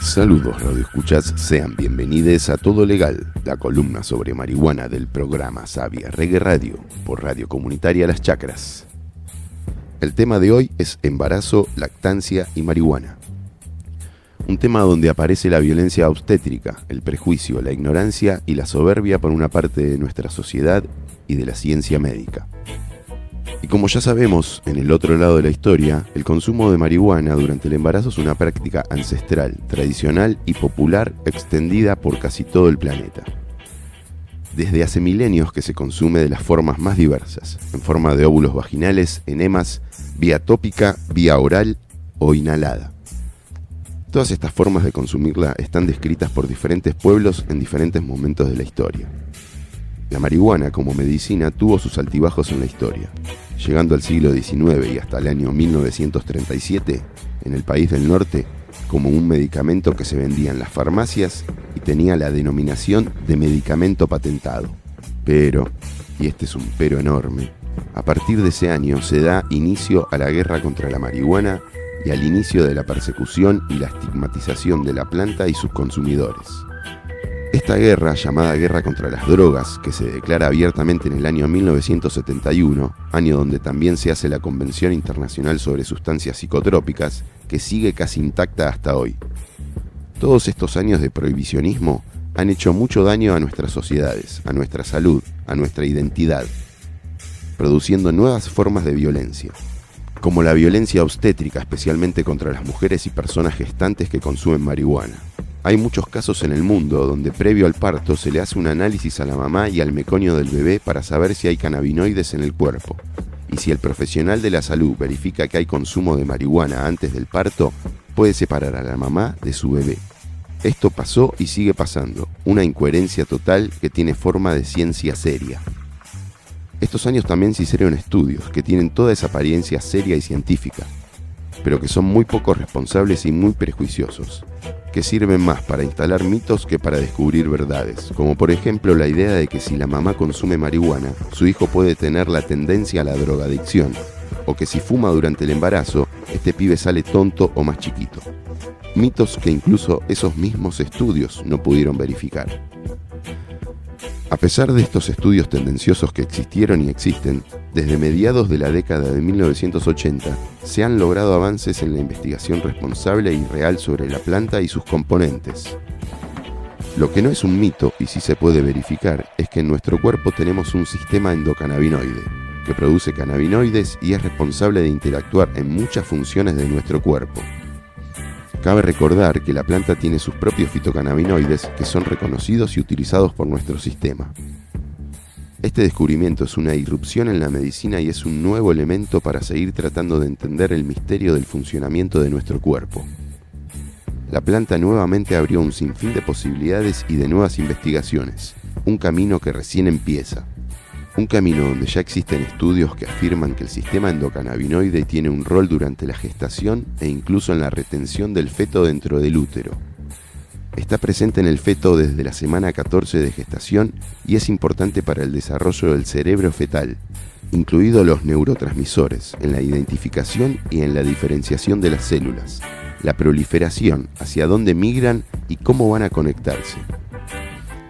Saludos radioescuchas, sean bienvenidos a Todo Legal, la columna sobre marihuana del programa Savia Reggae Radio, por Radio Comunitaria Las Chacras. El tema de hoy es embarazo, lactancia y marihuana. Un tema donde aparece la violencia obstétrica, el prejuicio, la ignorancia y la soberbia por una parte de nuestra sociedad y de la ciencia médica. Y como ya sabemos, en el otro lado de la historia, el consumo de marihuana durante el embarazo es una práctica ancestral, tradicional y popular extendida por casi todo el planeta. Desde hace milenios que se consume de las formas más diversas, en forma de óvulos vaginales, enemas, vía tópica, vía oral o inhalada. Todas estas formas de consumirla están descritas por diferentes pueblos en diferentes momentos de la historia. La marihuana como medicina tuvo sus altibajos en la historia, llegando al siglo XIX y hasta el año 1937, en el país del norte, como un medicamento que se vendía en las farmacias y tenía la denominación de medicamento patentado. Pero, y este es un pero enorme, a partir de ese año se da inicio a la guerra contra la marihuana y al inicio de la persecución y la estigmatización de la planta y sus consumidores. Esta guerra, llamada Guerra contra las Drogas, que se declara abiertamente en el año 1971, año donde también se hace la Convención Internacional sobre Sustancias Psicotrópicas, que sigue casi intacta hasta hoy. Todos estos años de prohibicionismo han hecho mucho daño a nuestras sociedades, a nuestra salud, a nuestra identidad, produciendo nuevas formas de violencia, como la violencia obstétrica, especialmente contra las mujeres y personas gestantes que consumen marihuana. Hay muchos casos en el mundo donde previo al parto se le hace un análisis a la mamá y al meconio del bebé para saber si hay cannabinoides en el cuerpo. Y si el profesional de la salud verifica que hay consumo de marihuana antes del parto, puede separar a la mamá de su bebé. Esto pasó y sigue pasando, una incoherencia total que tiene forma de ciencia seria. Estos años también se hicieron estudios que tienen toda esa apariencia seria y científica, pero que son muy poco responsables y muy prejuiciosos, que sirven más para instalar mitos que para descubrir verdades, como por ejemplo la idea de que si la mamá consume marihuana, su hijo puede tener la tendencia a la drogadicción, o que si fuma durante el embarazo, este pibe sale tonto o más chiquito. Mitos que incluso esos mismos estudios no pudieron verificar. A pesar de estos estudios tendenciosos que existieron y existen, desde mediados de la década de 1980 se han logrado avances en la investigación responsable y real sobre la planta y sus componentes. Lo que no es un mito y sí se puede verificar es que en nuestro cuerpo tenemos un sistema endocannabinoide que produce cannabinoides y es responsable de interactuar en muchas funciones de nuestro cuerpo. Cabe recordar que la planta tiene sus propios fitocannabinoides que son reconocidos y utilizados por nuestro sistema. Este descubrimiento es una irrupción en la medicina y es un nuevo elemento para seguir tratando de entender el misterio del funcionamiento de nuestro cuerpo. La planta nuevamente abrió un sinfín de posibilidades y de nuevas investigaciones, un camino que recién empieza. Un camino donde ya existen estudios que afirman que el sistema endocannabinoide tiene un rol durante la gestación e incluso en la retención del feto dentro del útero. Está presente en el feto desde la semana 14 de gestación y es importante para el desarrollo del cerebro fetal, incluidos los neurotransmisores, en la identificación y en la diferenciación de las células, la proliferación, hacia dónde migran y cómo van a conectarse.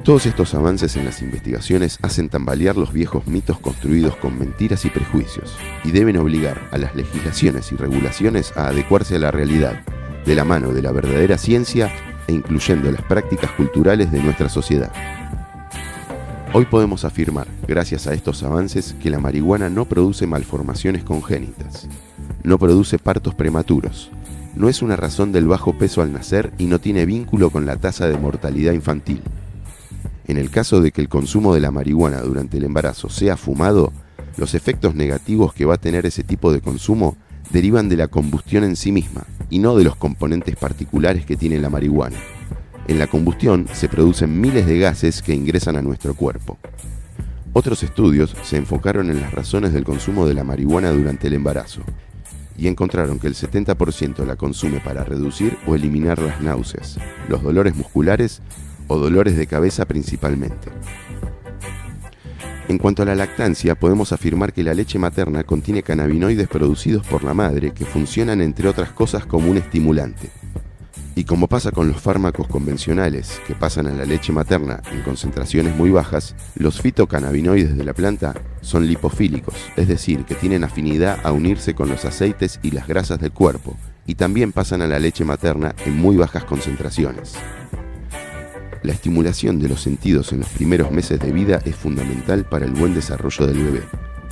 Todos estos avances en las investigaciones hacen tambalear los viejos mitos construidos con mentiras y prejuicios y deben obligar a las legislaciones y regulaciones a adecuarse a la realidad, de la mano de la verdadera ciencia e incluyendo las prácticas culturales de nuestra sociedad. Hoy podemos afirmar, gracias a estos avances, que la marihuana no produce malformaciones congénitas, no produce partos prematuros, no es una razón del bajo peso al nacer y no tiene vínculo con la tasa de mortalidad infantil. En el caso de que el consumo de la marihuana durante el embarazo sea fumado, los efectos negativos que va a tener ese tipo de consumo derivan de la combustión en sí misma y no de los componentes particulares que tiene la marihuana. En la combustión se producen miles de gases que ingresan a nuestro cuerpo. Otros estudios se enfocaron en las razones del consumo de la marihuana durante el embarazo y encontraron que el 70% la consume para reducir o eliminar las náuseas, los dolores musculares o dolores de cabeza principalmente. En cuanto a la lactancia, podemos afirmar que la leche materna contiene cannabinoides producidos por la madre que funcionan entre otras cosas como un estimulante. Y como pasa con los fármacos convencionales que pasan a la leche materna en concentraciones muy bajas, los fitocannabinoides de la planta son lipofílicos, es decir, que tienen afinidad a unirse con los aceites y las grasas del cuerpo, y también pasan a la leche materna en muy bajas concentraciones. La estimulación de los sentidos en los primeros meses de vida es fundamental para el buen desarrollo del bebé.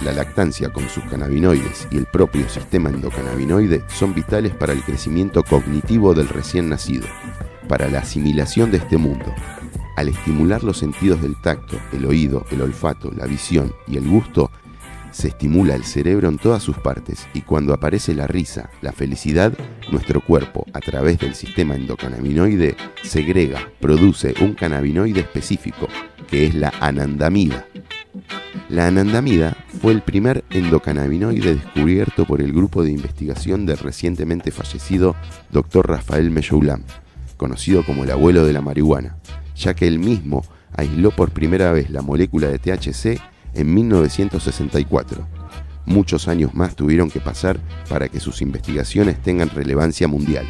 La lactancia con sus cannabinoides y el propio sistema endocannabinoide son vitales para el crecimiento cognitivo del recién nacido, para la asimilación de este mundo. Al estimular los sentidos del tacto, el oído, el olfato, la visión y el gusto, se estimula el cerebro en todas sus partes y cuando aparece la risa, la felicidad, nuestro cuerpo, a través del sistema endocannabinoide, segrega, produce un cannabinoide específico, que es la anandamida. La anandamida fue el primer endocannabinoide descubierto por el grupo de investigación del recientemente fallecido Dr. Rafael Mello-Ulam, conocido como el abuelo de la marihuana, ya que él mismo aisló por primera vez la molécula de THC en 1964. Muchos años más tuvieron que pasar para que sus investigaciones tengan relevancia mundial.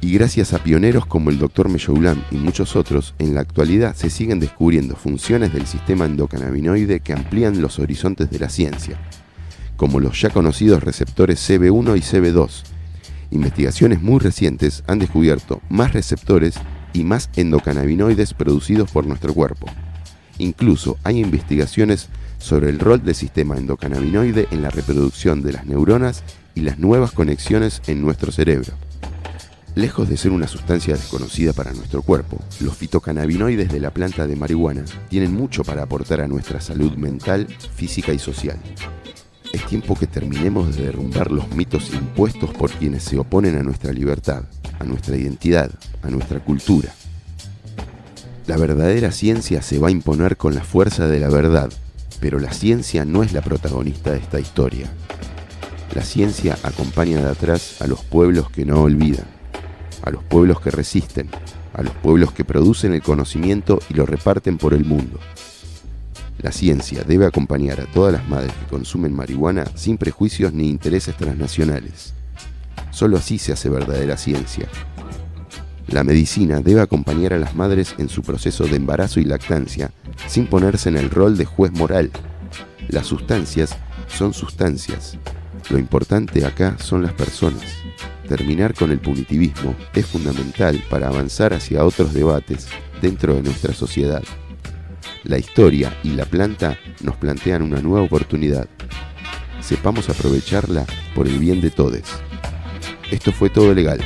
Y gracias a pioneros como el Dr. Mello-Ulam y muchos otros, en la actualidad se siguen descubriendo funciones del sistema endocannabinoide que amplían los horizontes de la ciencia, como los ya conocidos receptores CB1 y CB2. Investigaciones muy recientes han descubierto más receptores y más endocannabinoides producidos por nuestro cuerpo. Incluso hay investigaciones sobre el rol del sistema endocannabinoide en la reproducción de las neuronas y las nuevas conexiones en nuestro cerebro. Lejos de ser una sustancia desconocida para nuestro cuerpo, los fitocannabinoides de la planta de marihuana tienen mucho para aportar a nuestra salud mental, física y social. Es tiempo que terminemos de derrumbar los mitos impuestos por quienes se oponen a nuestra libertad, a nuestra identidad, a nuestra cultura. La verdadera ciencia se va a imponer con la fuerza de la verdad, pero la ciencia no es la protagonista de esta historia. La ciencia acompaña de atrás a los pueblos que no olvidan, a los pueblos que resisten, a los pueblos que producen el conocimiento y lo reparten por el mundo. La ciencia debe acompañar a todas las madres que consumen marihuana sin prejuicios ni intereses transnacionales. Solo así se hace verdadera ciencia. La medicina debe acompañar a las madres en su proceso de embarazo y lactancia sin ponerse en el rol de juez moral. Las sustancias son sustancias. Lo importante acá son las personas. Terminar con el punitivismo es fundamental para avanzar hacia otros debates dentro de nuestra sociedad. La historia y la planta nos plantean una nueva oportunidad. Sepamos aprovecharla por el bien de todos. Esto fue Todo Legal.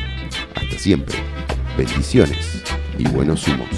Hasta siempre. Bendiciones y buenos humos.